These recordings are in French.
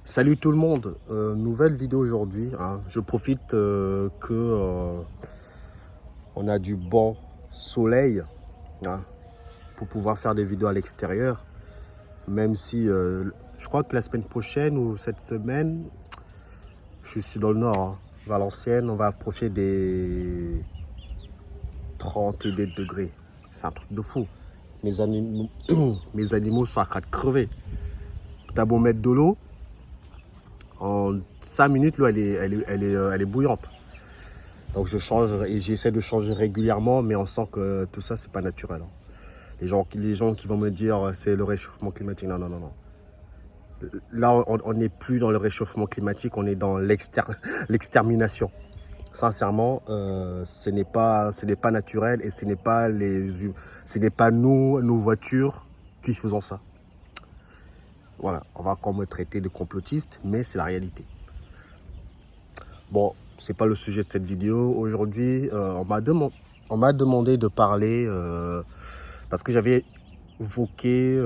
Salut tout le monde, nouvelle vidéo aujourd'hui, hein. Je profite on a du bon soleil, hein, pour pouvoir faire des vidéos à l'extérieur. Même si je crois que la semaine prochaine ou cette semaine, je suis dans le nord, hein, Valenciennes, on va approcher des 30 et des degrés. C'est un truc de fou. Mes animaux, mes animaux sont à train de crever. T'as beau mettre de l'eau, en 5 minutes, l'eau elle est bouillante. Donc je change et j'essaie de changer régulièrement, mais on sent que tout ça, c'est pas naturel, hein. Les gens qui vont me dire c'est le réchauffement climatique. Non, non, non, non. Là, on n'est plus dans le réchauffement climatique, on est dans l'extermination. Sincèrement, ce n'est pas naturel et ce n'est pas nous, nos voitures, qui faisons ça. Voilà, on va encore me traiter de complotiste, mais c'est la réalité. Bon, c'est pas le sujet de cette vidéo. Aujourd'hui, on m'a demandé de parler parce que j'avais évoqué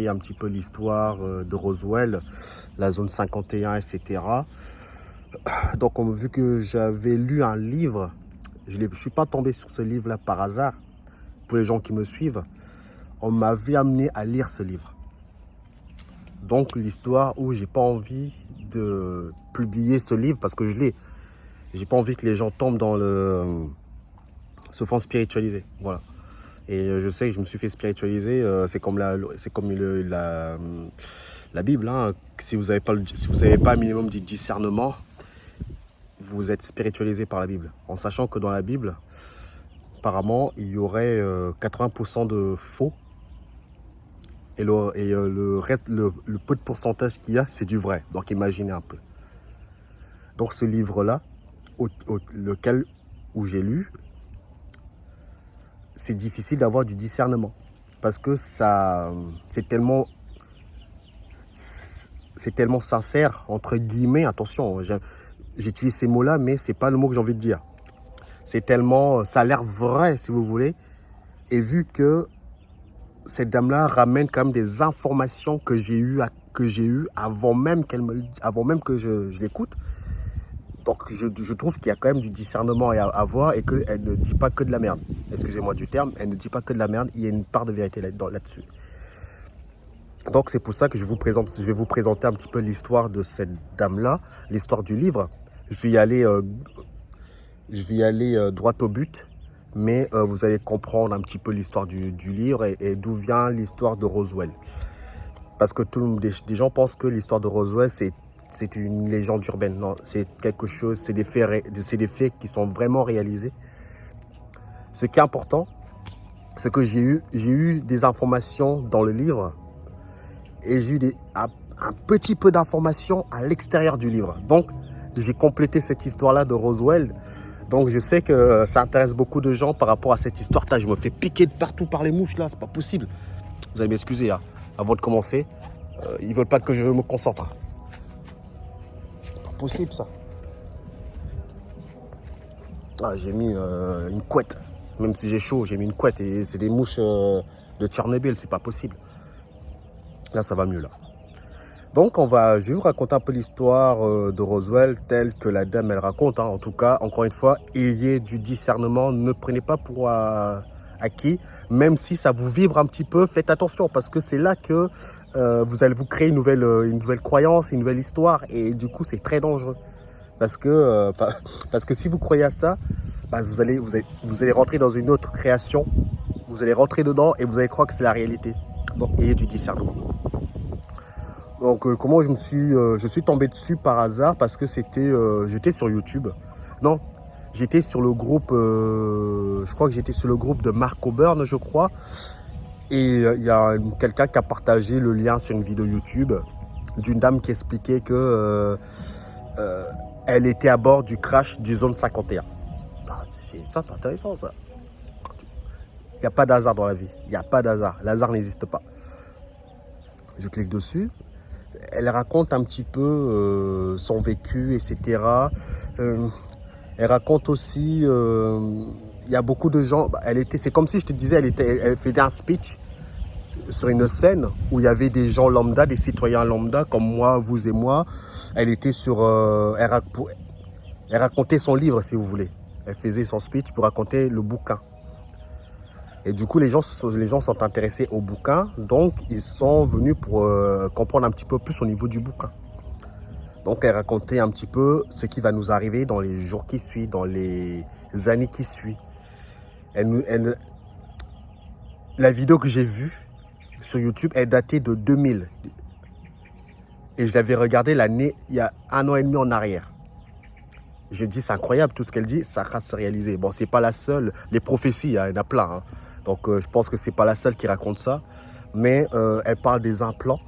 un petit peu l'histoire de Roswell, la zone 51, etc. Donc, vu que j'avais lu un livre, je ne suis pas tombé sur ce livre-là par hasard. Pour les gens qui me suivent, on m'avait amené à lire ce livre. Donc, l'histoire où j'ai pas envie de publier ce livre parce que je l'ai. J'ai pas envie que les gens tombent dans se font spiritualiser. Voilà. Et je sais que je me suis fait spiritualiser. C'est comme la Bible, hein. Si vous n'avez pas un minimum de discernement, vous êtes spiritualisé par la Bible. En sachant que dans la Bible, apparemment, il y aurait 80% de faux. Et le reste, le peu de pourcentage qu'il y a, c'est du vrai. Donc imaginez un peu. Donc ce livre-là, où j'ai lu, c'est difficile d'avoir du discernement. Parce que c'est tellement sincère, entre guillemets, attention, j'utilise ces mots-là, mais c'est pas le mot que j'ai envie de dire. C'est tellement, ça a l'air vrai, si vous voulez. Et vu que cette dame-là ramène quand même des informations que j'ai eues avant même que je l'écoute. Donc je trouve qu'il y a quand même du discernement à avoir et qu'elle ne dit pas que de la merde. Excusez-moi du terme, elle ne dit pas que de la merde, il y a une part de vérité là-dessus. Donc c'est pour ça que je vais vous présenter un petit peu l'histoire de cette dame-là, l'histoire du livre. Je vais y aller droit au but. Mais vous allez comprendre un petit peu l'histoire du livre et d'où vient l'histoire de Roswell. Parce que des gens pensent que l'histoire de Roswell, c'est une légende urbaine. Non, c'est quelque chose, c'est des faits qui sont vraiment réalisés. Ce qui est important, c'est que j'ai eu des informations dans le livre et j'ai eu un petit peu d'informations à l'extérieur du livre. Donc, j'ai complété cette histoire-là de Roswell. Donc je sais que ça intéresse beaucoup de gens par rapport à cette histoire. Je me fais piquer de partout par les mouches là, c'est pas possible. Vous allez m'excuser, hein, avant de commencer. Ils veulent pas que je me concentre. C'est pas possible ça. Ah, j'ai mis une couette. Même si j'ai chaud, j'ai mis une couette et c'est des mouches de Tchernobyl, c'est pas possible. Là ça va mieux là. Donc, je vais vous raconter un peu l'histoire de Roswell telle que la dame, elle raconte, hein. En tout cas, encore une fois, ayez du discernement. Ne prenez pas pour acquis. Même si ça vous vibre un petit peu, faites attention parce que c'est là que vous allez vous créer une nouvelle croyance, une nouvelle histoire. Et du coup, c'est très dangereux. Parce que si vous croyez à ça, bah, vous allez rentrer dans une autre création. Vous allez rentrer dedans et vous allez croire que c'est la réalité. Donc, ayez du discernement. Donc comment je suis tombé dessus par hasard parce que j'étais sur YouTube. Non, j'étais sur le groupe, je crois que j'étais sur le groupe de Mark Auburn, je crois. Et il y a quelqu'un qui a partagé le lien sur une vidéo YouTube d'une dame qui expliquait que elle était à bord du crash du zone 51. C'est intéressant ça. Il n'y a pas d'hasard dans la vie, il n'y a pas d'hasard. L'hasard n'existe pas. Je clique dessus. Elle raconte un petit peu son vécu, etc. Elle raconte aussi, il y a beaucoup de gens, c'est comme si je te disais, elle faisait un speech. sur une scène où il y avait des gens lambda, des citoyens lambda, comme moi, vous et moi. Elle était sur... elle racontait son livre, si vous voulez. Elle faisait son speech pour raconter le bouquin. Et du coup, les gens sont intéressés au bouquin. Donc, ils sont venus pour comprendre un petit peu plus au niveau du bouquin. Donc, elle racontait un petit peu ce qui va nous arriver dans les jours qui suivent, dans les années qui suivent. La vidéo que j'ai vue sur YouTube est datée de 2000. Et je l'avais regardée l'année, il y a 1 an et demi en arrière. J'ai dit, c'est incroyable, tout ce qu'elle dit, ça va se réaliser. Bon, c'est pas la seule. Les prophéties, il y en a plein. Hein. Donc, je pense que c'est pas la seule qui raconte ça. Mais elle parle des implants,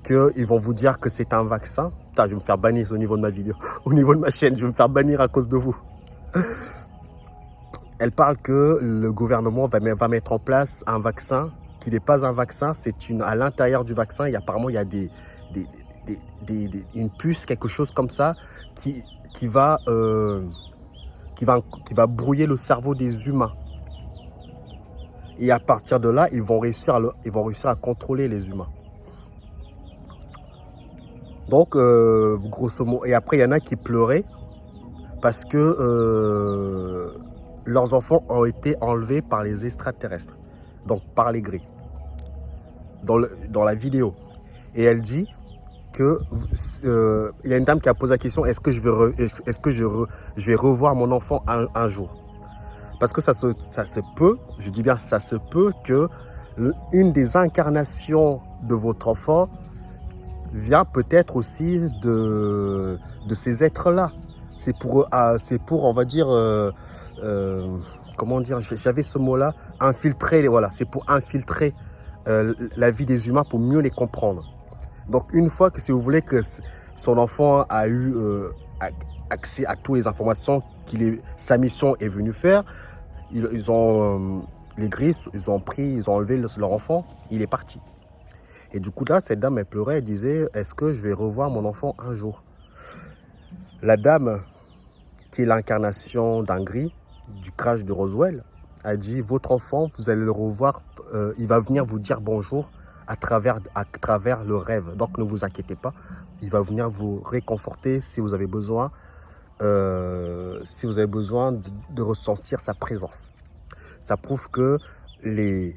qu'ils vont vous dire que c'est un vaccin. Putain, je vais me faire bannir au niveau de ma vidéo, au niveau de ma chaîne. Je vais me faire bannir à cause de vous. Elle parle que le gouvernement va mettre en place un vaccin qui n'est pas un vaccin. À l'intérieur du vaccin, apparemment, il y a une puce, quelque chose comme ça, qui va brouiller le cerveau des humains. Et à partir de là, ils vont réussir à contrôler les humains. Donc, grosso modo, et après, il y en a qui pleuraient parce que leurs enfants ont été enlevés par les extraterrestres, donc par les gris, dans la vidéo. Et elle dit que il y a une dame qui a posé la question, est-ce que je vais revoir mon enfant un jour? Parce que ça se peut, je dis bien ça se peut que une des incarnations de votre enfant vient peut-être aussi de ces êtres-là. C'est pour, on va dire, comment dire, j'avais ce mot-là, infiltrer, voilà, c'est pour infiltrer la vie des humains pour mieux les comprendre. Donc, une fois que, si vous voulez, que son enfant a eu accès à toutes les informations sa mission est venue faire, les gris, ils ont enlevé leur enfant, il est parti. Et du coup, là, cette dame, elle pleurait, elle disait, est-ce que je vais revoir mon enfant un jour? La dame, qui est l'incarnation d'un gris, du crash de Roswell, a dit, votre enfant, vous allez le revoir, il va venir vous dire bonjour à travers le rêve. Donc, ne vous inquiétez pas, il va venir vous réconforter si vous avez besoin, de ressentir sa présence. Ça prouve que les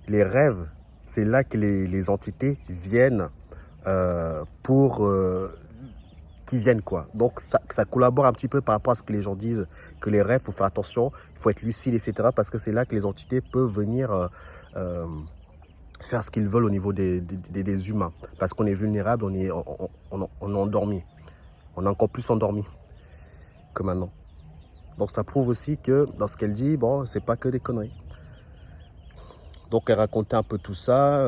rêves, c'est là que les entités viennent qui viennent quoi. Donc ça collabore un petit peu par rapport à ce que les gens disent, que les rêves, il faut faire attention, il faut être lucide, etc. Parce que c'est là que les entités peuvent venir faire ce qu'ils veulent au niveau des humains. Parce qu'on est vulnérable, on est endormi. On est encore plus endormi que maintenant. Donc ça prouve aussi que dans ce qu'elle dit, bon, c'est pas que des conneries. Donc elle racontait un peu tout ça,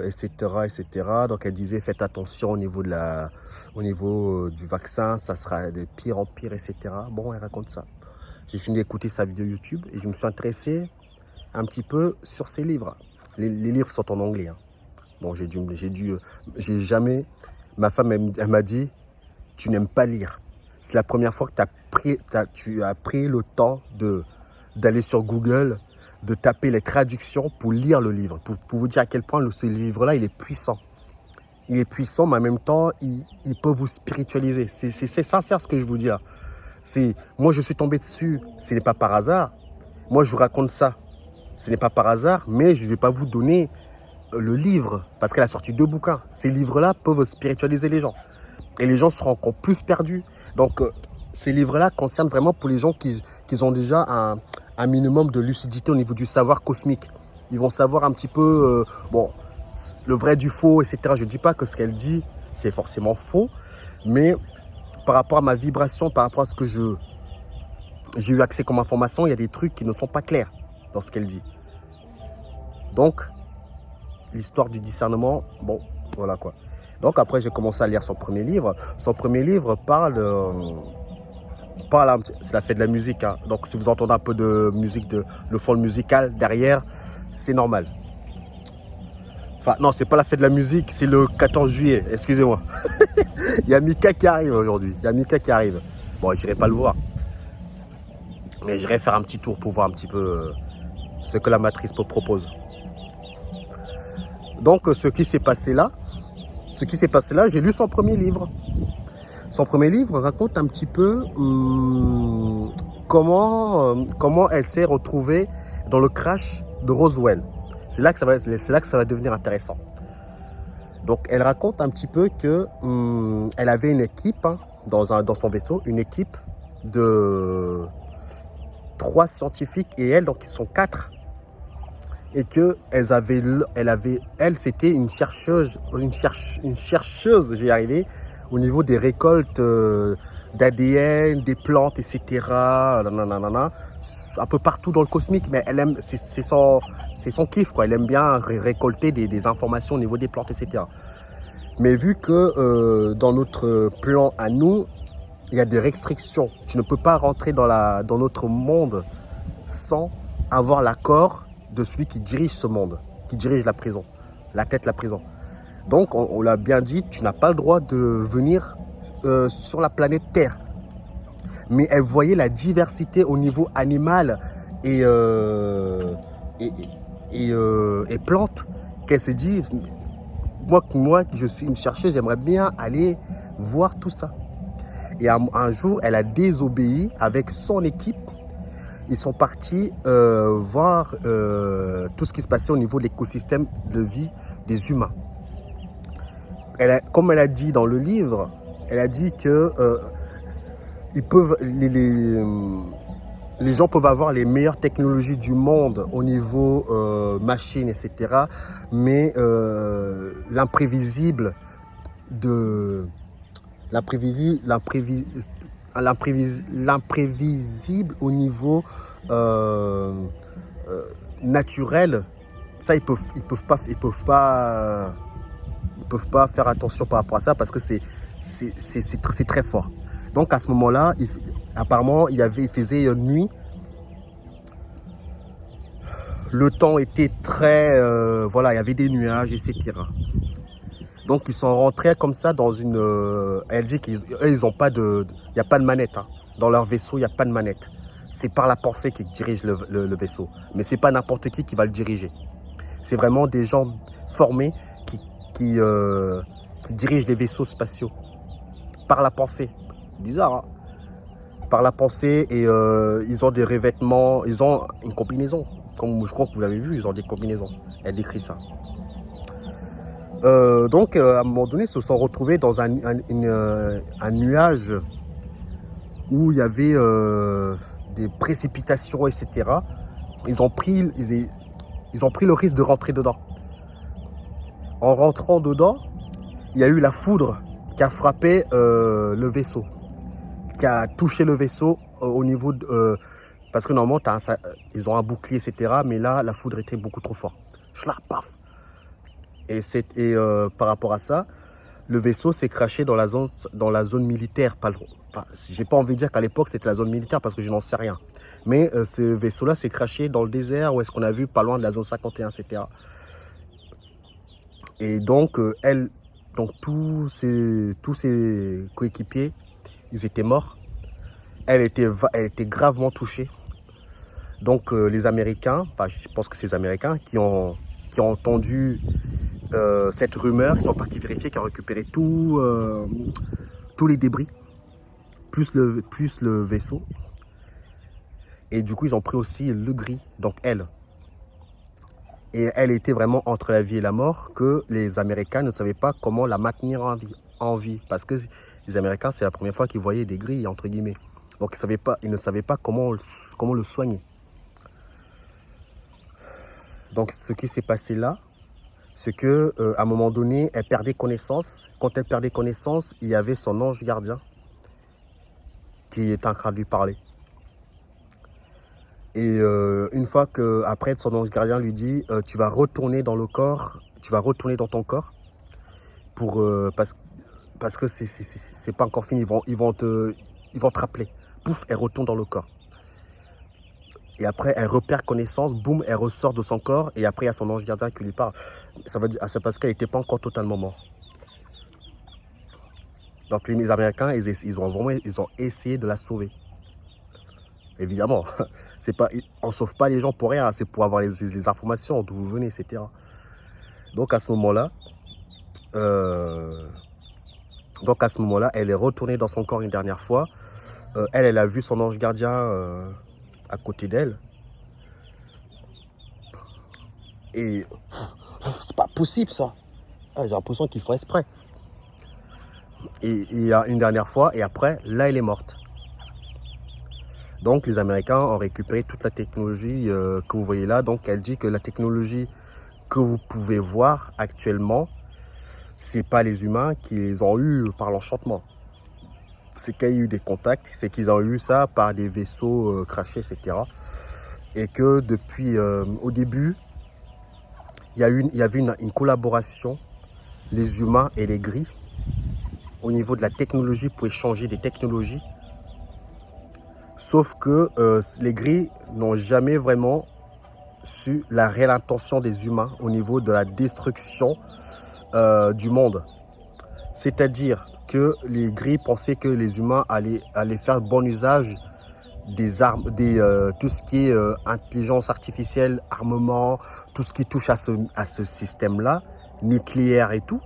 etc., etc. Donc elle disait faites attention au niveau du vaccin, ça sera de pire en pire, etc. Bon, elle raconte ça. J'ai fini d'écouter sa vidéo YouTube et je me suis intéressé un petit peu sur ses livres. Les livres sont en anglais. Hein. Bon, j'ai jamais. Ma femme, elle m'a dit, tu n'aimes pas lire. C'est la première fois que tu as pris le temps d'aller sur Google, de taper les traductions pour lire le livre, pour vous dire à quel point ce livre-là, il est puissant. Il est puissant, mais en même temps, il peut vous spiritualiser. C'est sincère ce que je vous dis. Moi, je suis tombé dessus, ce n'est pas par hasard. Moi, je vous raconte ça, ce n'est pas par hasard, mais je ne vais pas vous donner le livre, parce qu'elle a sorti 2 bouquins. Ces livres-là peuvent spiritualiser les gens. Et les gens seront encore plus perdus. Donc, ces livres-là concernent vraiment pour les gens qui ont déjà un minimum de lucidité au niveau du savoir cosmique. Ils vont savoir un petit peu, le vrai du faux, etc. Je ne dis pas que ce qu'elle dit, c'est forcément faux, mais par rapport à ma vibration, par rapport à ce que j'ai eu accès comme information, il y a des trucs qui ne sont pas clairs dans ce qu'elle dit. Donc, l'histoire du discernement, bon, voilà quoi. Donc après, j'ai commencé à lire son premier livre. Son premier livre parle c'est la fête de la musique. Hein. Donc si vous entendez un peu de musique, le fond musical derrière, c'est normal. Enfin, non, c'est pas la fête de la musique, c'est le 14 juillet, excusez-moi. Il y a Mika qui arrive aujourd'hui. Il y a Mika qui arrive. Bon, je n'irai pas le voir. Mais j'irai faire un petit tour pour voir un petit peu ce que la matrice propose. Donc, ce qui s'est passé là, j'ai lu son premier livre. Son premier livre raconte un petit peu comment elle s'est retrouvée dans le crash de Roswell. C'est là que ça va devenir intéressant. Donc, elle raconte un petit peu que elle avait une équipe dans son vaisseau, une équipe de 3 scientifiques et elle, donc ils sont 4. Et que elle c'était une chercheuse, j'y ai arrivé, au niveau des récoltes d'ADN, des plantes, etc. Nanana, un peu partout dans le cosmique, mais elle aime, c'est son kiff, quoi. Elle aime bien récolter des informations au niveau des plantes, etc. Mais vu que dans notre plan à nous, il y a des restrictions. Tu ne peux pas rentrer dans notre monde sans avoir l'accord de celui qui dirige ce monde, qui dirige la prison, la prison. Donc, on l'a bien dit, tu n'as pas le droit de venir sur la planète Terre. Mais elle voyait la diversité au niveau animal et plantes, qu'elle s'est dit, moi, je suis une chercheuse, j'aimerais bien aller voir tout ça. Et un jour, elle a désobéi avec son équipe. Ils sont partis voir tout ce qui se passait au niveau de l'écosystème de vie des humains. Comme elle a dit dans le livre, elle a dit que les gens peuvent avoir les meilleures technologies du monde au niveau machine, etc. Mais l'imprévisible au niveau naturel, ça ils peuvent pas faire attention par rapport à ça parce que c'est très fort. Donc à ce moment-là, apparemment il faisait nuit. Le temps était très voilà, il y avait des nuages, etc. Donc ils sont rentrés comme ça dans une elle dit qu'ils ont pas il n'y a pas de manette dans leur vaisseau, il n'y a pas de manette. C'est par la pensée qu'ils dirigent le vaisseau, mais c'est pas n'importe qui va le diriger. C'est vraiment des gens formés qui dirigent les vaisseaux spatiaux par la pensée. Bizarre, par la pensée. Et ils ont des revêtements, ils ont une combinaison, comme je crois que vous l'avez vu, ils ont des combinaisons. Elle décrit ça. Donc à un moment donné, ils se sont retrouvés dans un nuage où il y avait des précipitations, etc. Ils ont pris le risque de rentrer dedans. En rentrant dedans, il y a eu la foudre qui a frappé le vaisseau, qui a touché le vaisseau au niveau parce que normalement ils ont un bouclier, etc. Mais là, la foudre était beaucoup trop forte. Schlag, paf. Et par rapport à ça, le vaisseau s'est crashé dans la zone militaire. J'ai pas envie de dire qu'à l'époque c'était la zone militaire parce que je n'en sais rien. Mais ce vaisseau-là s'est crashé dans le désert, où est-ce qu'on a vu, pas loin de la zone 51, etc. Et donc, tous ses coéquipiers, ils étaient morts. Elle était gravement touchée. Donc, les Américains, je pense que c'est les Américains qui ont entendu cette rumeur, ils sont partis vérifier, qui ont récupéré tous les débris, plus le vaisseau. Et du coup, ils ont pris aussi le gris, donc elle. Et elle était vraiment entre la vie et la mort, que les Américains ne savaient pas comment la maintenir en vie. Parce que les Américains, c'est la première fois qu'ils voyaient des grilles, entre guillemets. Donc ils ne savaient pas comment le soigner. Donc ce qui s'est passé là, c'est qu'à un moment donné, elle perdait connaissance. Quand elle perdait connaissance, il y avait son ange gardien qui était en train de lui parler. Et une fois qu'après, son ange gardien lui dit tu vas retourner dans ton corps parce que c'est pas encore fini, ils vont te rappeler. Pouf, elle retourne dans le corps. Et après, elle repère connaissance, boum, elle ressort de son corps. Et après, il y a son ange gardien qui lui parle. C'est parce qu'elle n'était pas encore totalement morte. Donc les Américains, ils ont essayé de la sauver. Évidemment, on ne sauve pas les gens pour rien, c'est pour avoir les informations, d'où vous venez, etc. Donc à ce moment-là, elle est retournée dans son corps une dernière fois. Elle a vu son ange gardien à côté d'elle. Et c'est pas possible ça. Ah, j'ai l'impression qu'il faut exprès. Et il y a une dernière fois, et après, là, elle est morte. Donc, les Américains ont récupéré toute la technologie que vous voyez là. Donc, elle dit que la technologie que vous pouvez voir actuellement, c'est pas les humains qui les ont eus par l'enchantement. C'est qu'il y a eu des contacts, c'est qu'ils ont eu ça par des vaisseaux crashés, etc. Et que depuis, au début, il y avait une collaboration, les humains et les gris, au niveau de la technologie pour échanger des technologies. Sauf que les gris n'ont jamais vraiment su la réelle intention des humains au niveau de la destruction du monde. C'est-à-dire que les gris pensaient que les humains allaient faire bon usage des armes, tout ce qui est intelligence artificielle, armement, tout ce qui touche à ce système-là, nucléaire et tout.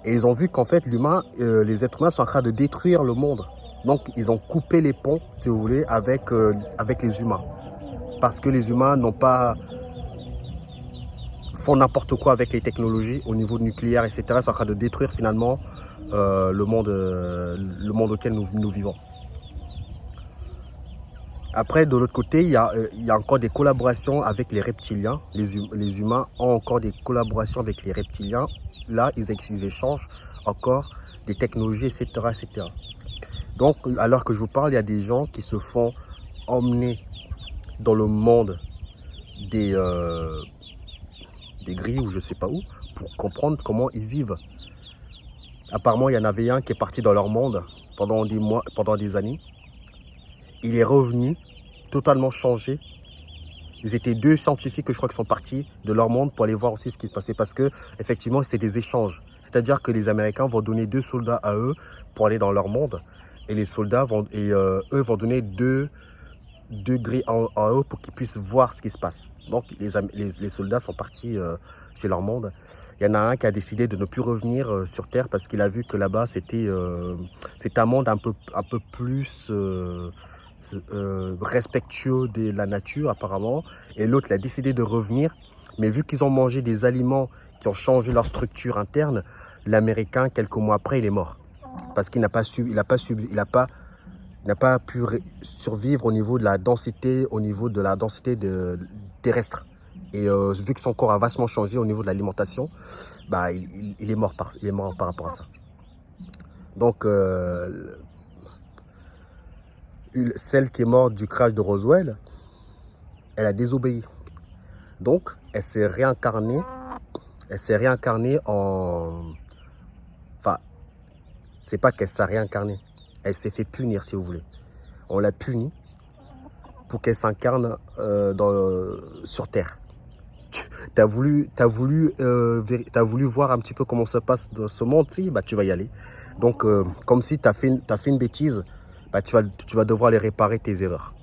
Et ils ont vu qu'en fait, les êtres humains sont en train de détruire le monde. Donc, ils ont coupé les ponts, si vous voulez, avec les humains. Parce que les humains font n'importe quoi avec les technologies au niveau nucléaire, etc. Ils sont en train de détruire finalement le monde auquel nous vivons. Après, de l'autre côté, il y a encore des collaborations avec les reptiliens. Les humains ont encore des collaborations avec les reptiliens. Là, ils échangent encore des technologies, etc., etc. Donc, alors que je vous parle, il y a des gens qui se font emmener dans le monde des gris ou je ne sais pas où pour comprendre comment ils vivent. Apparemment, il y en avait un qui est parti dans leur monde pendant des mois, pendant des années. Il est revenu totalement changé. Ils étaient 2 scientifiques, je crois, qui sont partis de leur monde pour aller voir aussi ce qui se passait. Parce que, effectivement, c'est des échanges. C'est-à-dire que les Américains vont donner 2 soldats à eux pour aller dans leur monde. Et les soldats eux vont donner 2 gris à eux pour qu'ils puissent voir ce qui se passe. Donc, les soldats sont partis chez leur monde. Il y en a un qui a décidé de ne plus revenir sur Terre parce qu'il a vu que là-bas, c'était un monde un peu plus respectueux de la nature, apparemment. Et l'autre, il a décidé de revenir. Mais vu qu'ils ont mangé des aliments qui ont changé leur structure interne, l'Américain, quelques mois après, il est mort. Parce qu'il n'a pas pu survivre au niveau de la densité, terrestre. Et vu que son corps a vastement changé au niveau de l'alimentation, bah, il est mort par rapport à ça. Donc, celle qui est morte du crash de Roswell, elle a désobéi. Donc, elle s'est réincarnée en... Enfin, c'est pas qu'elle s'est réincarnée. Elle s'est fait punir, si vous voulez. On l'a punie pour qu'elle s'incarne sur Terre. T'as voulu voir un petit peu comment ça passe dans ce monde-ci, bah tu vas y aller. Donc, comme si t'as fait une bêtise, bah tu vas devoir les réparer tes erreurs.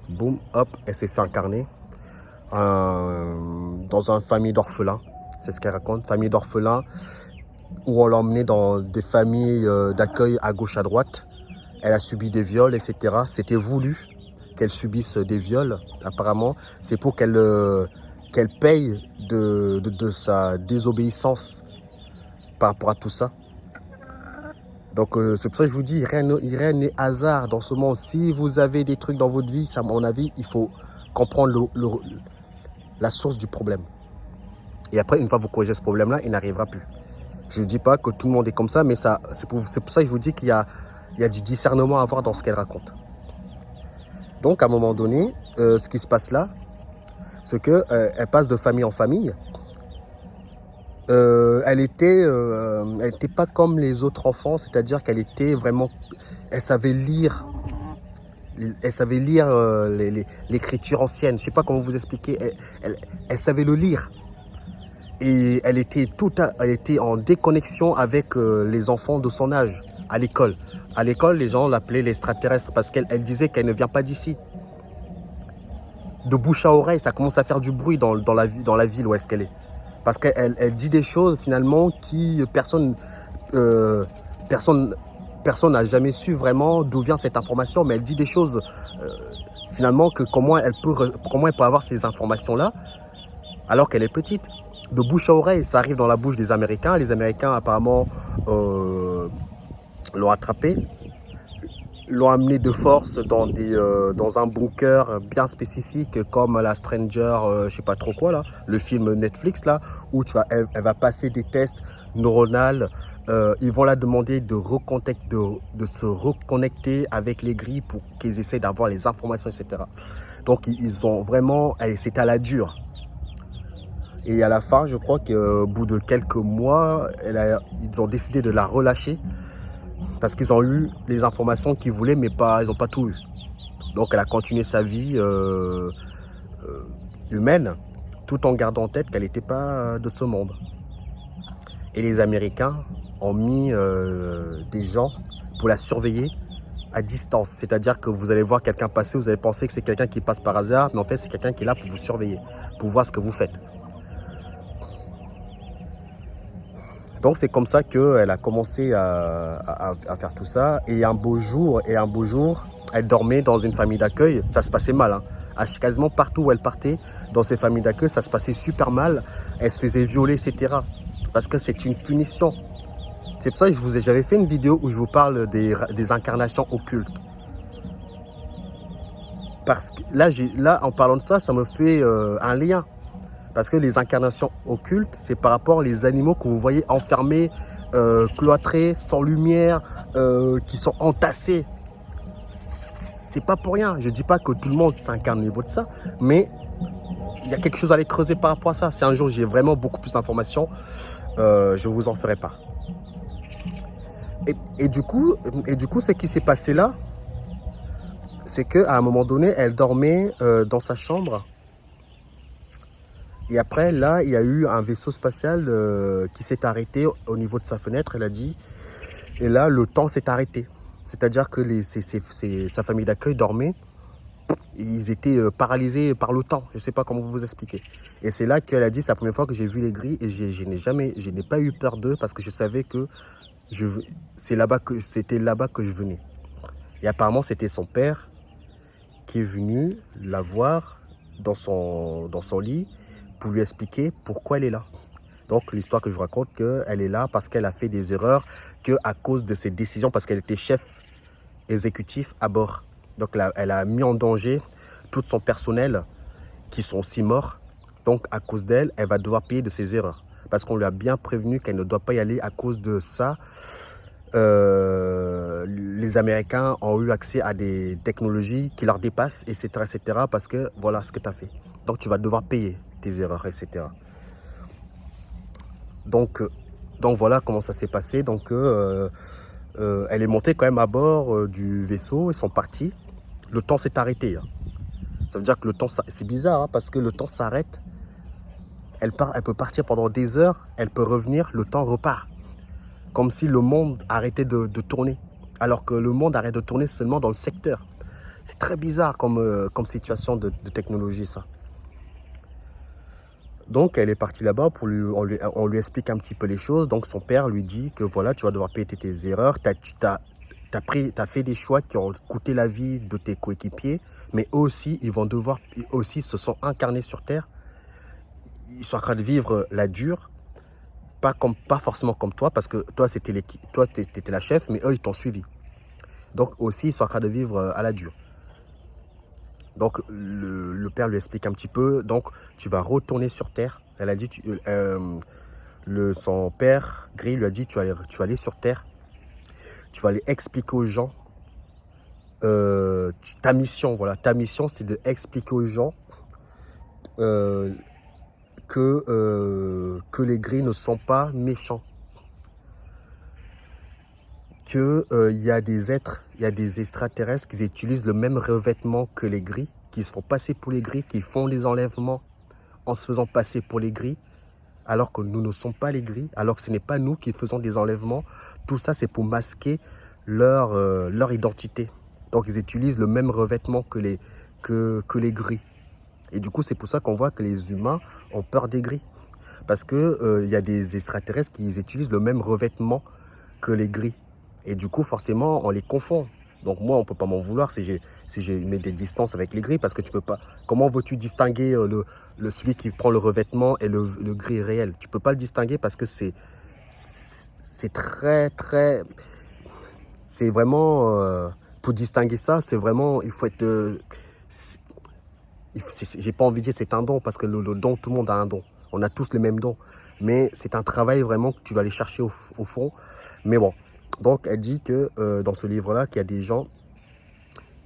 Boum, hop, elle s'est fait incarner dans une famille d'orphelins. C'est ce qu'elle raconte, famille d'orphelins, où on l'a emmenée dans des familles d'accueil à gauche, à droite. Elle a subi des viols, etc. C'était voulu qu'elle subisse des viols, apparemment. C'est pour qu'elle paye de sa désobéissance par rapport à tout ça. Donc, c'est pour ça que je vous dis, rien n'est hasard dans ce monde. Si vous avez des trucs dans votre vie, à mon avis, il faut comprendre la source du problème. Et après, une fois que vous corrigez ce problème-là, il n'arrivera plus. Je ne dis pas que tout le monde est comme ça, mais c'est pour ça que je vous dis qu'il y a du discernement à avoir dans ce qu'elle raconte. Donc, à un moment donné, ce qui se passe là, c'est qu'elle passe de famille en famille. Elle était pas comme les autres enfants, c'est-à-dire qu'elle était vraiment... Elle savait lire l'écriture ancienne. Je ne sais pas comment vous expliquer. Elle savait le lire. Et elle était en déconnexion avec les enfants de son âge à l'école. À l'école, les gens l'appelaient l'extraterrestre parce qu'elle disait qu'elle ne vient pas d'ici. De bouche à oreille, ça commence à faire du bruit dans la ville où est-ce qu'elle est. Parce qu'elle dit des choses finalement qui personne n'a jamais su vraiment d'où vient cette information, mais elle dit des choses finalement que comment elle peut avoir ces informations-là alors qu'elle est petite. De bouche à oreille, ça arrive dans la bouche des Américains. Les Américains apparemment l'ont attrapé, l'ont amené de force dans un bunker bien spécifique comme la Stranger, je sais pas trop quoi là, le film Netflix là, où elle va passer des tests neuronaux. Ils vont la demander de se reconnecter avec les grilles pour qu'ils essaient d'avoir les informations, etc. Donc ils ont vraiment, c'est à la dure. Et à la fin, je crois qu'au bout de quelques mois, ils ont décidé de la relâcher parce qu'ils ont eu les informations qu'ils voulaient, mais ils n'ont pas tout eu. Donc elle a continué sa vie humaine, tout en gardant en tête qu'elle n'était pas de ce monde. Et les Américains ont mis des gens pour la surveiller à distance. C'est-à-dire que vous allez voir quelqu'un passer, vous allez penser que c'est quelqu'un qui passe par hasard, mais en fait c'est quelqu'un qui est là pour vous surveiller, pour voir ce que vous faites. Donc c'est comme ça qu'elle a commencé à faire tout ça. Et un beau jour, elle dormait dans une famille d'accueil. Ça se passait mal. Quasiment partout où elle partait, dans ces familles d'accueil, ça se passait super mal. Elle se faisait violer, etc. Parce que c'est une punition. C'est pour ça que j'avais fait une vidéo où je vous parle des incarnations occultes. Parce que là, en parlant de ça, ça me fait un lien. Parce que les incarnations occultes, c'est par rapport aux animaux que vous voyez enfermés, cloîtrés, sans lumière, qui sont entassés. C'est pas pour rien. Je dis pas que tout le monde s'incarne au niveau de ça, mais il y a quelque chose à aller creuser par rapport à ça. Si un jour j'ai vraiment beaucoup plus d'informations, je vous en ferai part. Et du coup, ce qui s'est passé là, c'est qu'à un moment donné, elle dormait dans sa chambre. Et après, là, il y a eu un vaisseau spatial qui s'est arrêté au niveau de sa fenêtre, elle a dit. Et là, le temps s'est arrêté. C'est-à-dire que sa famille d'accueil dormait. Ils étaient paralysés par le temps. Je ne sais pas comment vous expliquer. Et c'est là qu'elle a dit, c'est la première fois que j'ai vu les grilles et je n'ai pas eu peur d'eux parce que je savais que c'était là-bas que je venais. Et apparemment, c'était son père qui est venu la voir dans son lit pour lui expliquer pourquoi elle est là. Donc l'histoire que je vous raconte, qu'elle est là parce qu'elle a fait des erreurs, qu'à cause de ses décisions, parce qu'elle était chef exécutif à bord. Donc elle a mis en danger tout son personnel qui sont aussi morts. Donc à cause d'elle, elle va devoir payer de ses erreurs. Parce qu'on lui a bien prévenu qu'elle ne doit pas y aller à cause de ça. Les Américains ont eu accès à des technologies qui leur dépassent, etc. parce que voilà ce que tu as fait. Donc tu vas devoir payer tes erreurs, etc. Donc voilà comment ça s'est passé. Donc elle est montée quand même à bord du vaisseau, ils sont partis. Le temps s'est arrêté. Ça veut dire que le temps, c'est bizarre parce que le temps s'arrête. Elle peut partir pendant des heures, elle peut revenir, le temps repart. Comme si le monde arrêtait de tourner. Alors que le monde arrête de tourner seulement dans le secteur. C'est très bizarre comme situation de technologie, ça. Donc, elle est partie là-bas, on lui explique un petit peu les choses. Donc, son père lui dit que voilà, tu vas devoir payer tes erreurs. Tu as fait des choix qui ont coûté la vie de tes coéquipiers. Mais eux aussi, ils aussi se sont incarnés sur Terre. Ils sont en train de vivre la dure. Pas forcément comme toi, parce que toi, tu étais la chef, mais eux, ils t'ont suivi. Donc, aussi, ils sont en train de vivre à la dure. Donc, le père lui explique un petit peu. Donc, tu vas retourner sur Terre. Elle a dit, son père, Gris, lui a dit, tu vas aller sur Terre. Tu vas aller expliquer aux gens. Ta mission, c'est d'expliquer aux gens que les gris ne sont pas méchants. Qu'il y a des êtres, il y a des extraterrestres qui utilisent le même revêtement que les gris, qui se font passer pour les gris, qui font des enlèvements en se faisant passer pour les gris, alors que nous ne sommes pas les gris, alors que ce n'est pas nous qui faisons des enlèvements. Tout ça, c'est pour masquer leur identité. Donc, ils utilisent le même revêtement que les gris. Et du coup, c'est pour ça qu'on voit que les humains ont peur des gris. Parce que y a des extraterrestres qui utilisent le même revêtement que les gris. Et du coup, forcément, on les confond. Donc moi, on ne peut pas m'en vouloir si j'ai mis des distances avec les gris, parce que tu peux pas. Comment veux-tu distinguer celui qui prend le revêtement et le gris réel? Tu peux pas le distinguer parce que c'est très, très... C'est vraiment... pour distinguer ça, c'est vraiment... Il faut être... j'ai pas envie de dire c'est un don, parce que le don, tout le monde a un don. On a tous le même don. Mais c'est un travail vraiment que tu dois aller chercher au fond. Mais bon. Donc, elle dit que dans ce livre-là, qu'il y a des gens,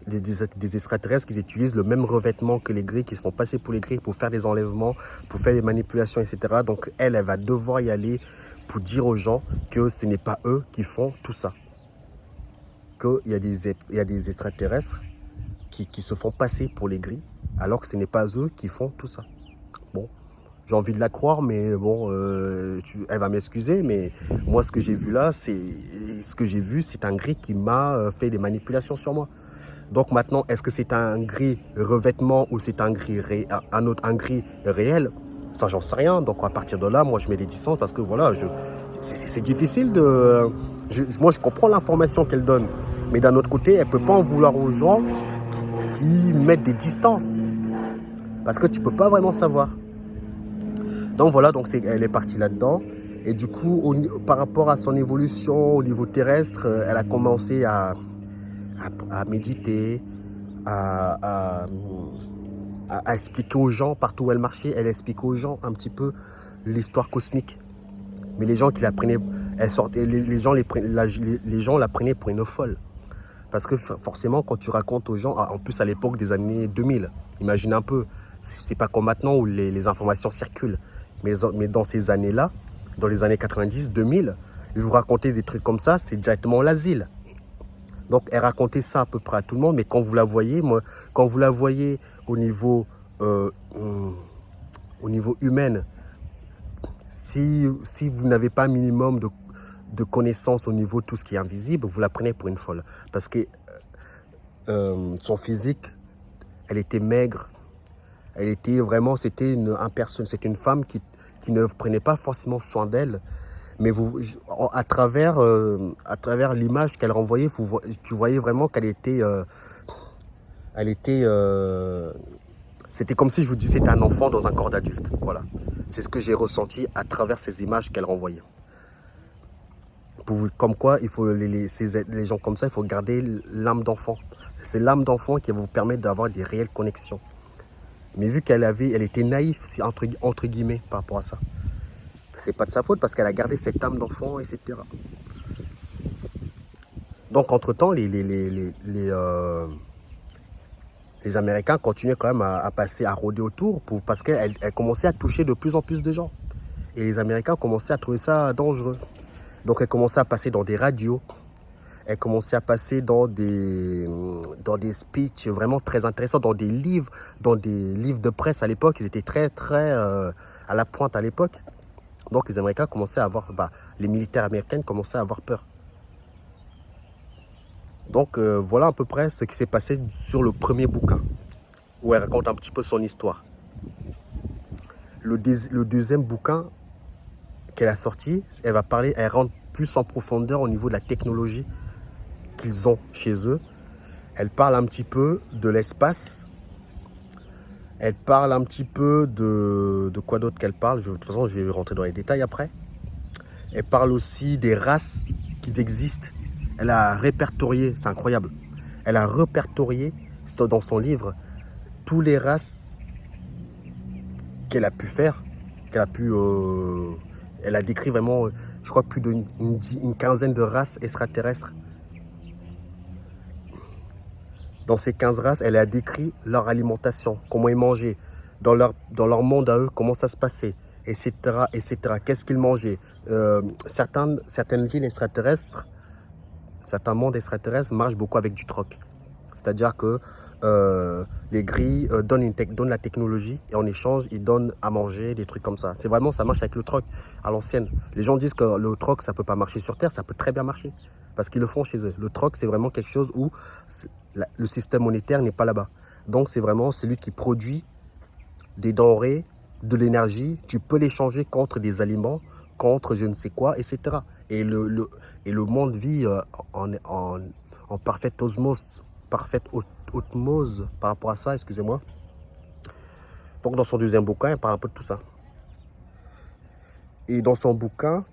des extraterrestres qui utilisent le même revêtement que les gris, qui se font passer pour les gris pour faire des enlèvements, pour faire des manipulations, etc. Donc, elle va devoir y aller pour dire aux gens que ce n'est pas eux qui font tout ça. Qu'il y a des extraterrestres qui se font passer pour les gris, alors que ce n'est pas eux qui font tout ça. Bon. J'ai envie de la croire, mais bon, elle va m'excuser, mais moi, ce que j'ai vu là, c'est un gris qui m'a fait des manipulations sur moi. Donc maintenant, est-ce que c'est un gris revêtement ou c'est un gris un gris réel? Ça, j'en sais rien. Donc à partir de là, moi, je mets des distances parce que voilà, c'est difficile de... moi, je comprends l'information qu'elle donne, mais d'un autre côté, elle ne peut pas en vouloir aux gens qui mettent des distances, parce que tu ne peux pas vraiment savoir. Donc voilà, donc elle est partie là-dedans. Et du coup, par rapport à son évolution au niveau terrestre, elle a commencé à méditer, à expliquer aux gens, partout où elle marchait, elle expliquait aux gens un petit peu l'histoire cosmique. Mais les gens qui la prenaient, les gens la prenaient pour une folle. Parce que forcément, quand tu racontes aux gens, en plus à l'époque des années 2000, imagine un peu, c'est pas comme maintenant où les informations circulent. Mais dans ces années-là, dans les années 90, 2000, vous racontez des trucs comme ça, c'est directement l'asile. Donc, elle racontait ça à peu près à tout le monde, mais quand vous la voyez, quand vous la voyez au niveau humain, si vous n'avez pas un minimum de connaissances au niveau de tout ce qui est invisible, vous la prenez pour une folle. Parce que son physique, elle était maigre. Elle était vraiment, c'était une femme qui ne prenait pas forcément soin d'elle. Mais à travers l'image qu'elle renvoyait, tu voyais vraiment qu'elle était... c'était comme si je vous disais c'était un enfant dans un corps d'adulte. Voilà. C'est ce que j'ai ressenti à travers ces images qu'elle renvoyait. Comme quoi, il faut les gens comme ça, il faut garder l'âme d'enfant. C'est l'âme d'enfant qui va vous permettre d'avoir des réelles connexions. Mais vu elle était naïve, entre guillemets, par rapport à ça. C'est pas de sa faute parce qu'elle a gardé cette âme d'enfant, etc. Donc, entre-temps, les Américains continuaient quand même à passer, à rôder autour parce qu'elle commençait à toucher de plus en plus de gens. Et les Américains commençaient à trouver ça dangereux. Donc, elle commençait à passer dans des radios. Elle commençait à passer dans des speeches vraiment très intéressants, dans des livres de presse à l'époque. Ils étaient très, très à la pointe à l'époque. Donc, les Américains commençaient à avoir... les militaires américains commençaient à avoir peur. Donc, voilà à peu près ce qui s'est passé sur le premier bouquin, où elle raconte un petit peu son histoire. Le deuxième bouquin qu'elle a sorti, elle rentre plus en profondeur au niveau de la technologie qu'ils ont chez eux. Elle parle un petit peu de l'espace. Elle parle un petit peu de quoi d'autre qu'elle parle. De toute façon, je vais rentrer dans les détails après. Elle parle aussi des races qui existent. Elle a répertorié, c'est incroyable. Elle a répertorié dans son livre toutes les races qu'elle a pu faire, elle a décrit vraiment, je crois, plus d'une quinzaine de races extraterrestres. Dans ces 15 races, elle a décrit leur alimentation, comment ils mangeaient, dans leur monde à eux, comment ça se passait, etc. etc. Qu'est-ce qu'ils mangeaient. Certaines villes extraterrestres, certains mondes extraterrestres marchent beaucoup avec du troc. C'est-à-dire que les gris donnent la technologie et en échange, ils donnent à manger, des trucs comme ça. C'est vraiment, ça marche avec le troc à l'ancienne. Les gens disent que le troc, ça ne peut pas marcher sur Terre, ça peut très bien marcher. Parce qu'ils le font chez eux. Le troc, c'est vraiment quelque chose où le système monétaire n'est pas là-bas. Donc, c'est vraiment celui qui produit des denrées de l'énergie, tu peux l'échanger contre des aliments, contre je ne sais quoi, etc. Et le monde vit en parfaite osmose, osmose par rapport à ça, excusez-moi. Donc dans son deuxième bouquin, elle parle un peu de tout ça. Et dans son bouquin,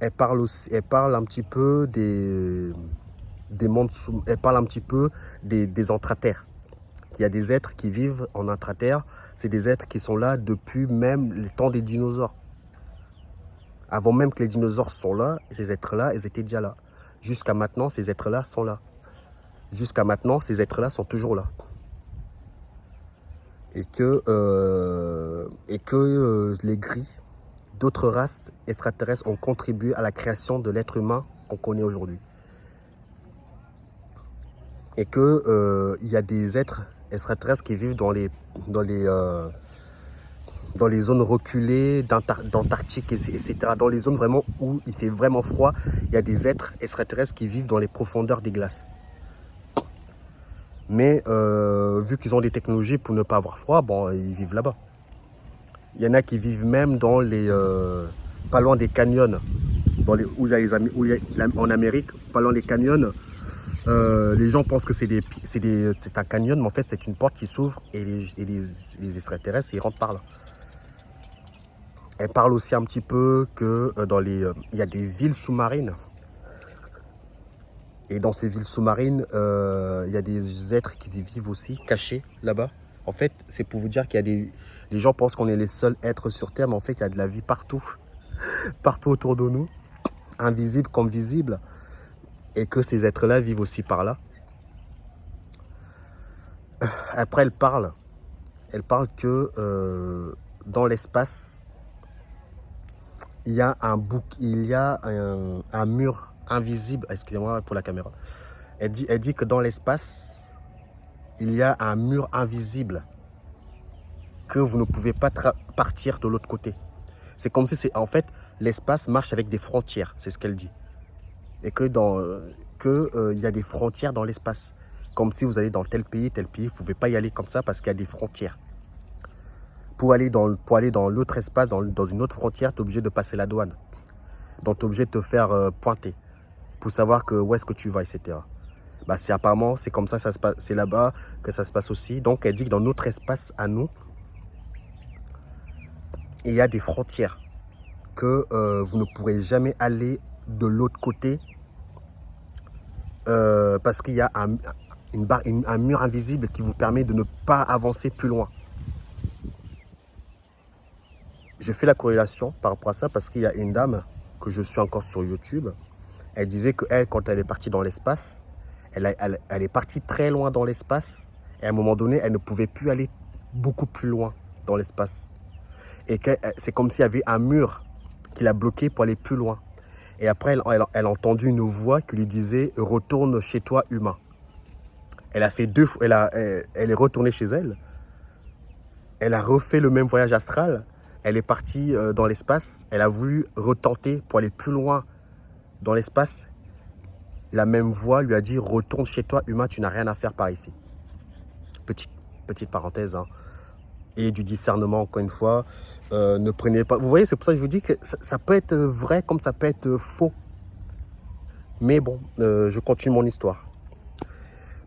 elle parle un petit peu des mondes elle parle un petit peu des intraterres. Il y a des êtres qui vivent en intraterre, c'est des êtres qui sont là depuis même le temps des dinosaures. Avant même que les dinosaures sont là, ces êtres-là, ils étaient déjà là. Jusqu'à maintenant, ces êtres-là sont là. Jusqu'à maintenant, ces êtres-là sont toujours là. Et que les gris, d'autres races extraterrestres ont contribué à la création de l'être humain qu'on connaît aujourd'hui. Et que il y a des êtres extraterrestres qui vivent dans les zones reculées d'Antarctique, etc. Dans les zones vraiment où il fait vraiment froid, il y a des êtres extraterrestres qui vivent dans les profondeurs des glaces. Mais vu qu'ils ont des technologies pour ne pas avoir froid, bon, ils vivent là-bas. Il y en a qui vivent même dans les pas loin des canyons, en Amérique, pas loin des canyons. Les gens pensent que c'est un canyon, mais en fait c'est une porte qui s'ouvre et les extraterrestres ils rentrent par là. Elle parle aussi un petit peu que il y a des villes sous-marines. Et dans ces villes sous-marines, il y a des êtres qui y vivent aussi, cachés là-bas. En fait, c'est pour vous dire qu'il y a les gens pensent qu'on est les seuls êtres sur Terre, mais en fait, il y a de la vie partout. Partout autour de nous, invisible comme visible. Et que ces êtres-là vivent aussi par là. Après, elle parle que dans l'espace, il y a un mur invisible. Excusez-moi pour la caméra. Elle dit que dans l'espace, il y a un mur invisible que vous ne pouvez pas partir de l'autre côté. C'est comme si en fait, l'espace marche avec des frontières. C'est ce qu'elle dit. Et que y a des frontières dans l'espace. Comme si vous allez dans tel pays, vous ne pouvez pas y aller comme ça parce qu'il y a des frontières. Pour aller dans l'autre espace, dans une autre frontière, tu es obligé de passer la douane. Donc tu es obligé de te faire pointer pour savoir où est-ce que tu vas, etc. Bah, apparemment, c'est comme ça, c'est là-bas que ça se passe aussi. Donc elle dit que dans notre espace à nous, il y a des frontières que vous ne pourrez jamais aller de l'autre côté parce qu'il y a un mur invisible qui vous permet de ne pas avancer plus loin. Je fais la corrélation par rapport à ça parce qu'il y a une dame que je suis encore sur YouTube. Elle disait qu'elle, quand elle est partie dans l'espace, elle est partie très loin dans l'espace et à un moment donné, elle ne pouvait plus aller beaucoup plus loin dans l'espace. Et c'est comme s'il y avait un mur qui l'a bloqué pour aller plus loin. Et après, elle a entendu une voix qui lui disait « Retourne chez toi, humain ». Elle a fait 2 fois, elle est retournée chez elle. Elle a refait le même voyage astral. Elle est partie dans l'espace. Elle a voulu retenter pour aller plus loin dans l'espace. La même voix lui a dit « Retourne chez toi, humain, tu n'as rien à faire par ici ». Petite parenthèse, hein. Et du discernement, encore une fois. Ne prenez pas... Vous voyez, c'est pour ça que je vous dis que ça peut être vrai comme ça peut être faux. Mais bon, je continue mon histoire.